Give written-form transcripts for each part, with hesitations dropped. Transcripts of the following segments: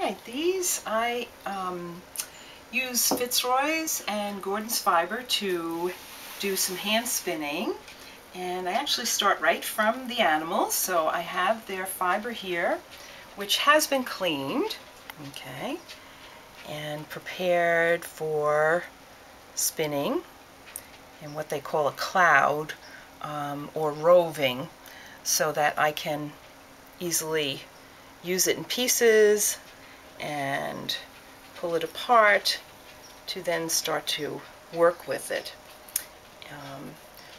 Alright, these I use Fitzroy's and Gordon's fiber to do some hand spinning, and I actually start right from the animals. So I have their fiber here, which has been cleaned, okay, and prepared for spinning in what they call a cloud or roving, so that I can easily use it in pieces and pull it apart to then start to work with it.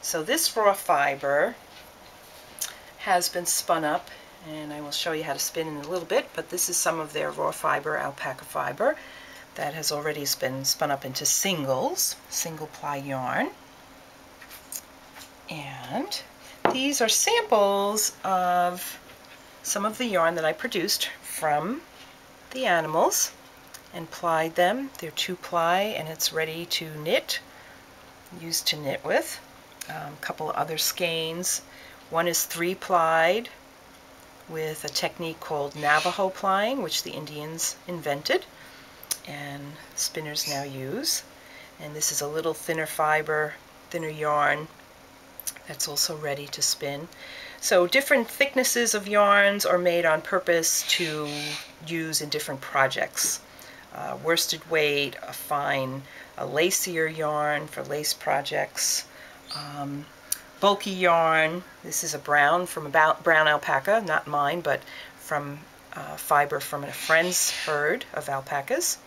So this raw fiber has been spun up, and I will show you how to spin in a little bit, but this is some of their raw fiber, alpaca fiber, that has already been spun up into singles, single ply yarn. And these are samples of some of the yarn that I produced from the animals and plied them. They're 2-ply, and it's ready to knit, used to knit with. A couple of other skeins. One is 3-plied with a technique called Navajo plying, which the Indians invented and spinners now use. And this is a little thinner fiber, thinner yarn that's also ready to spin. So different thicknesses of yarns are made on purpose to use in different projects. Worsted weight, a fine, a lacier yarn for lace projects. Bulky yarn. This is a brown from brown alpaca, not mine, but from fiber from a friend's herd of alpacas.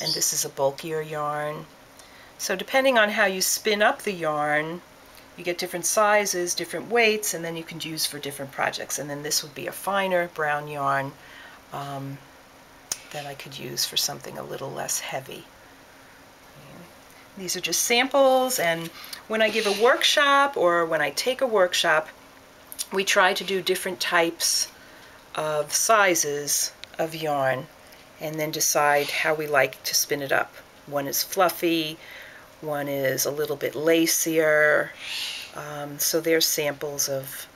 And this is a bulkier yarn. So depending on how you spin up the yarn, you get different sizes, different weights, and then you can use for different projects. And then this would be a finer brown yarn that I could use for something a little less heavy. These are just samples, and when I give a workshop or when I take a workshop, we try to do different types of sizes of yarn and then decide how we like to spin it up. One is fluffy, one is a little bit lacier, so they're samples of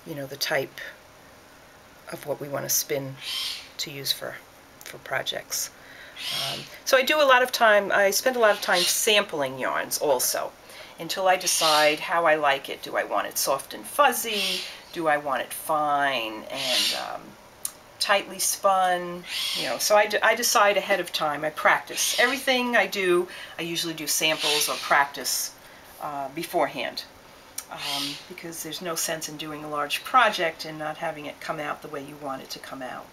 the type of what we want to spin to use for projects. So I spend a lot of time sampling yarns also, until I decide how I like it. Do I want it soft and fuzzy? Do I want it fine and tightly spun? So I decide ahead of time. I practice. Everything I do, I usually do samples or practice beforehand, because there's no sense in doing a large project and not having it come out the way you want it to come out.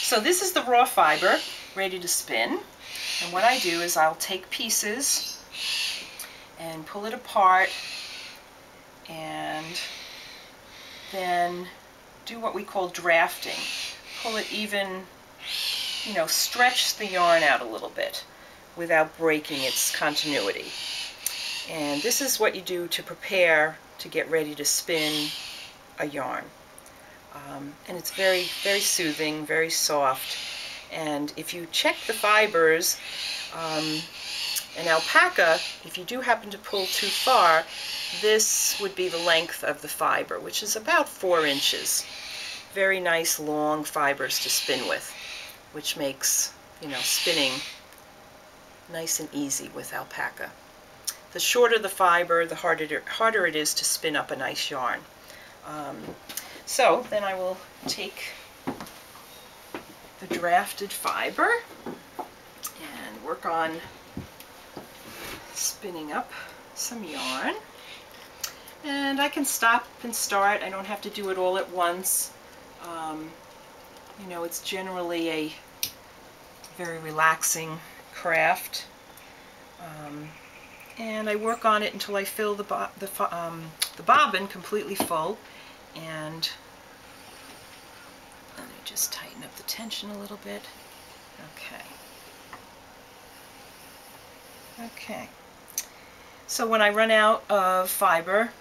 So this is the raw fiber ready to spin, and what I do is I'll take pieces and pull it apart and then do what we call drafting. Pull it even, stretch the yarn out a little bit without breaking its continuity. And this is what you do to prepare to get ready to spin a yarn. And it's very, very soothing, very soft. And if you check the fibers, an alpaca, if you do happen to pull too far, this would be the length of the fiber, which is about 4 inches. Very nice long fibers to spin with, which makes, spinning nice and easy with alpaca. The shorter the fiber, the harder it is to spin up a nice yarn. So then I will take the drafted fiber and work on spinning up some yarn. And I can stop and start. I don't have to do it all at once. It's generally a very relaxing craft. And I work on it until I fill the bobbin completely full. And let me just tighten up the tension a little bit. Okay. So when I run out of fiber,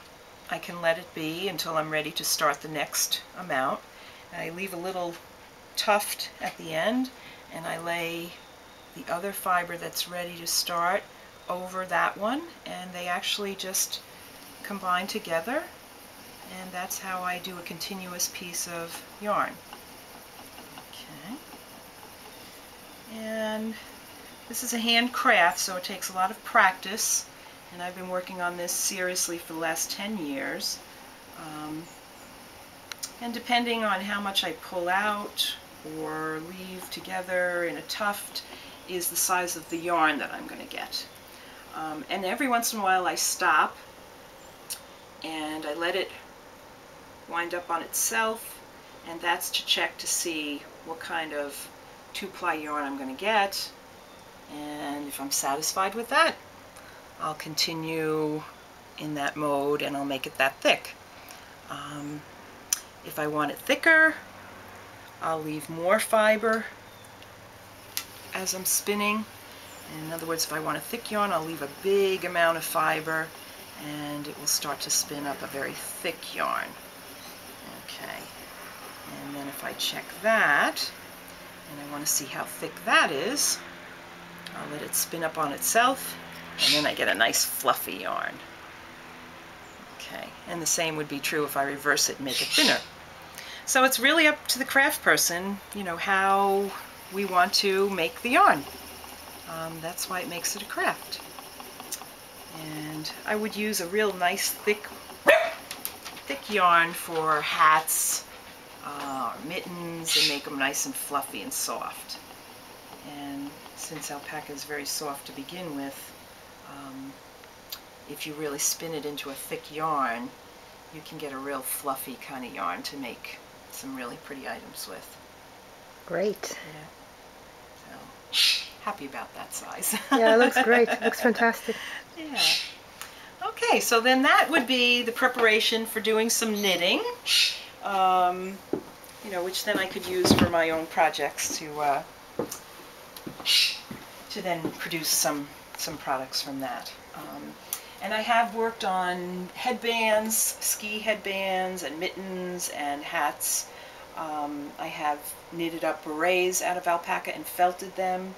I can let it be until I'm ready to start the next amount. And I leave a little tuft at the end, and I lay the other fiber that's ready to start over that one, and they actually just combine together, and that's how I do a continuous piece of yarn. Okay. And this is a hand craft, so it takes a lot of practice, and I've been working on this seriously for the last 10 years. And depending on how much I pull out or leave together in a tuft is the size of the yarn that I'm going to get. And every once in a while I stop and I let it wind up on itself, and that's to check to see what kind of 2-ply yarn I'm going to get, and if I'm satisfied with that, I'll continue in that mode and I'll make it that thick. If I want it thicker, I'll leave more fiber as I'm spinning. In other words, if I want a thick yarn, I'll leave a big amount of fiber and it will start to spin up a very thick yarn. Okay, and then if I check that, and I want to see how thick that is, I'll let it spin up on itself, and then I get a nice fluffy yarn. Okay, and the same would be true if I reverse it and make it thinner. So it's really up to the craft person, you know, how we want to make the yarn. That's why it makes it a craft. And I would use a real nice thick yarn for hats, mittens, and make them nice and fluffy and soft. And since alpaca is very soft to begin with, if you really spin it into a thick yarn, you can get a real fluffy kind of yarn to make some really pretty items with. Great. Yeah. So, happy about that size. Yeah, it looks great. It looks fantastic. Yeah. Okay, so then that would be the preparation for doing some knitting, you know, which then I could use for my own projects to then produce some products from that. And I have worked on headbands, ski headbands, and mittens, and hats. I have knitted up berets out of alpaca and felted them,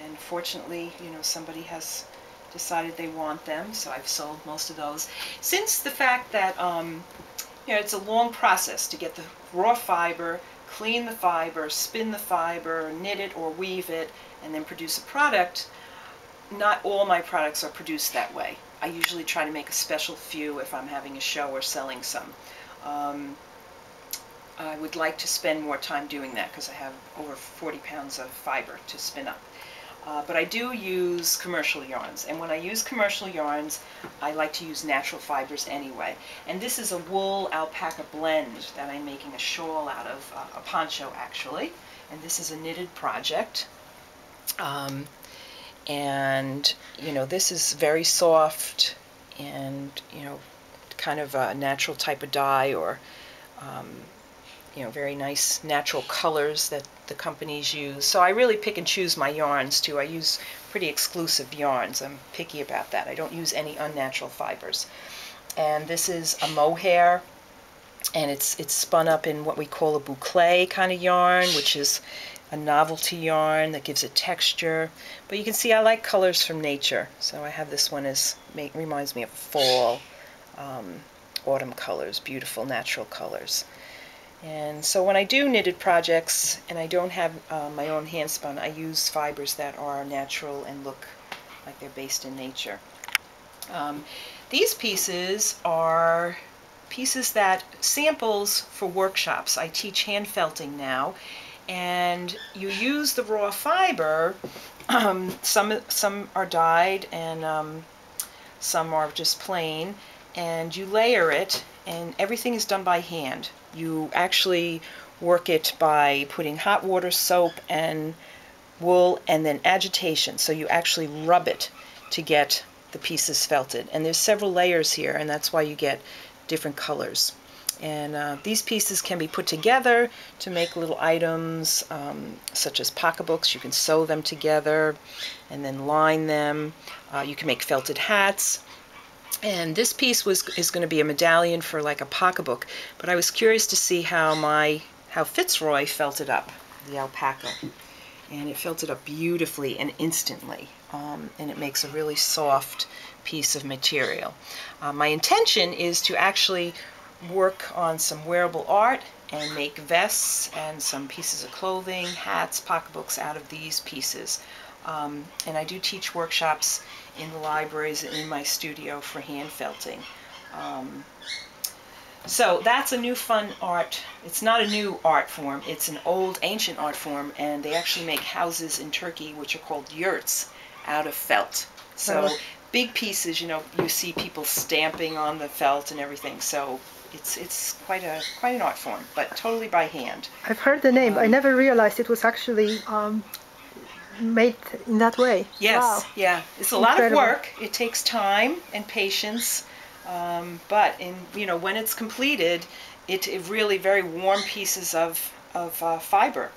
and fortunately, you know, somebody has decided they want them, so I've sold most of those. Since the fact that, you know, it's a long process to get the raw fiber, clean the fiber, spin the fiber, knit it or weave it, and then produce a product, not all my products are produced that way. I usually try to make a special few if I'm having a show or selling some. I would like to spend more time doing that because I have over 40 pounds of fiber to spin up. But I do use commercial yarns, and when I use commercial yarns, I like to use natural fibers anyway. And this is a wool alpaca blend that I'm making a shawl out of, a poncho actually, and this is a knitted project. And you know, this is very soft and, you know, kind of a natural type of dye, or you know, very nice natural colors that the companies use. So I really pick and choose my yarns too. I use pretty exclusive yarns. I'm picky about that. I don't use any unnatural fibers. And this is a mohair, and it's spun up in what we call a boucle kind of yarn, which is a novelty yarn that gives it texture. But you can see I like colors from nature, so I have this one as reminds me of fall, autumn colors, beautiful natural colors. And so when I do knitted projects and I don't have my own hand spun, I use fibers that are natural and look like they're based in nature. These pieces are pieces that samples for workshops. I teach hand felting now, and you use the raw fiber. Some are dyed and some are just plain, and you layer it, and everything is done by hand. You actually work it by putting hot water, soap, and wool, and then agitation. So you actually rub it to get the pieces felted. And there's several layers here, and that's why you get different colors. And these pieces can be put together to make little items, such as pocketbooks. You can sew them together and then line them. You can make felted hats. And this piece is going to be a medallion for like a pocketbook, but I was curious to see how Fitzroy felted up the alpaca, and it felted up beautifully and instantly, and it makes a really soft piece of material. My intention is to actually work on some wearable art and make vests and some pieces of clothing, hats, pocketbooks out of these pieces. And I do teach workshops in the libraries and in my studio for hand felting. So that's a new fun art. It's not a new art form, it's an old ancient art form, and they actually make houses in Turkey which are called yurts out of felt. So big pieces, you know, you see people stamping on the felt and everything, so it's quite an art form, but totally by hand. I've heard the name. I never realized it was actually made in that way. Yes, wow. Yeah, it's a Incredible. lot of work. It takes time and patience, but when it's completed, it really very warm pieces of fiber,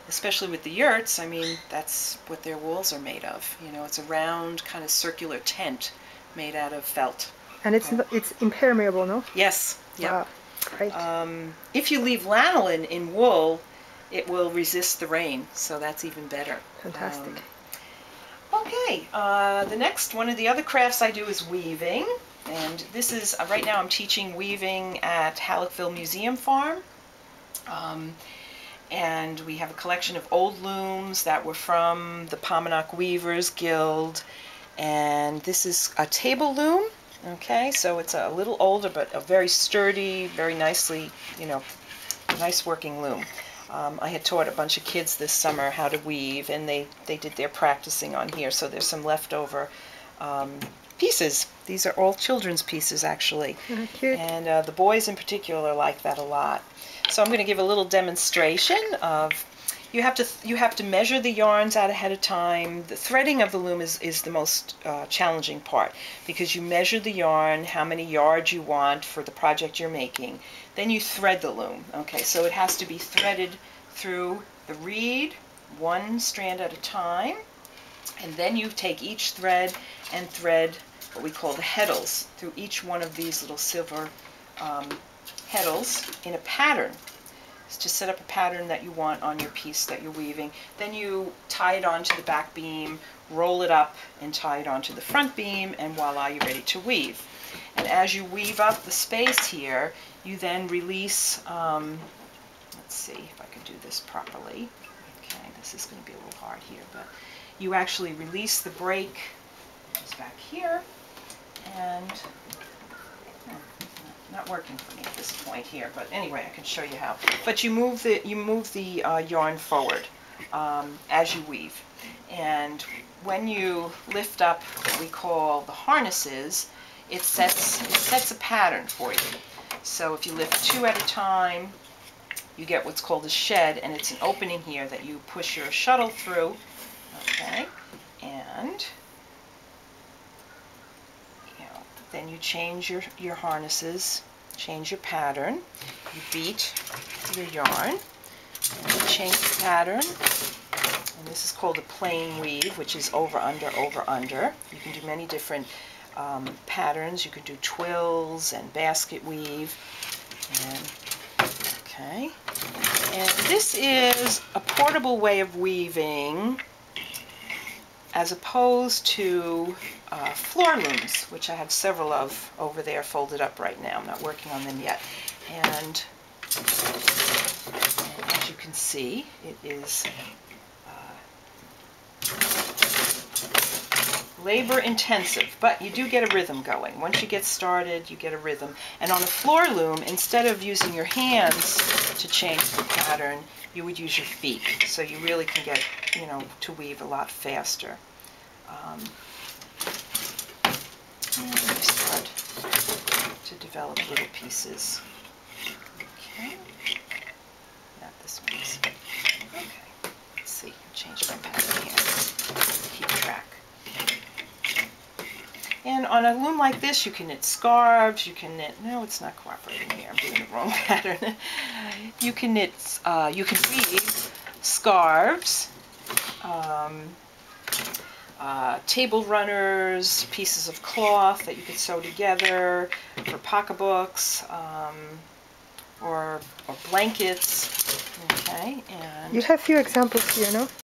especially with the yurts. I mean, that's what their walls are made of. You know, it's a round kind of circular tent made out of felt. And it's impermeable, no? Yes. Yeah. Wow. Great. If you leave lanolin in wool, it will resist the rain, so that's even better. Fantastic. Okay, the next one of the other crafts I do is weaving, and this is, right now I'm teaching weaving at Halleckville Museum Farm, and we have a collection of old looms that were from the Paumanok Weavers Guild, and this is a table loom. Okay, so it's a little older, but a very sturdy, very nicely, nice working loom. I had taught a bunch of kids this summer how to weave, and they did their practicing on here, so there's some leftover pieces. These are all children's pieces, actually. Cute. And the boys in particular like that a lot. So I'm going to give a little demonstration of, you have to measure the yarns out ahead of time. The threading of the loom is the most challenging part, because you measure the yarn, how many yards you want for the project you're making. Then you thread the loom. Okay, so it has to be threaded through the reed, one strand at a time, and then you take each thread and thread what we call the heddles through each one of these little silver heddles in a pattern. To set up a pattern that you want on your piece that you're weaving. Then you tie it onto the back beam, roll it up, and tie it onto the front beam, and voila, you're ready to weave. And as you weave up the space here, you then release, let's see if I can do this properly. Okay, this is going to be a little hard here, but you actually release the break. It's back here, and not working for me at this point here, but anyway, I can show you how. But you move the yarn forward as you weave, and when you lift up what we call the harnesses, it sets a pattern for you. So if you lift two at a time, you get what's called a shed, and it's an opening here that you push your shuttle through. Okay, and then you change your harnesses, change your pattern, you beat your yarn, and you change the pattern, and this is called a plain weave, which is over, under, over, under. You can do many different patterns. You can do twills and basket weave, okay. And this is a portable way of weaving, as opposed to floor looms, which I have several of over there folded up right now. I'm not working on them yet. And as you can see, it is labor intensive, but you do get a rhythm going. Once you get started, you get a rhythm. And on a floor loom, instead of using your hands to change the pattern, you would use your feet. So you really can get, to weave a lot faster. And you start to develop little pieces. Okay. Not this one. Okay. Let's see. I'll change my pattern here. Keep track. And on a loom like this, you can knit scarves. You can knit. No, it's not cooperating here. I'm doing the wrong pattern. You can knit. You can weave scarves. Table runners, pieces of cloth that you could sew together for pocketbooks, or blankets. Okay, and you have few examples here, no?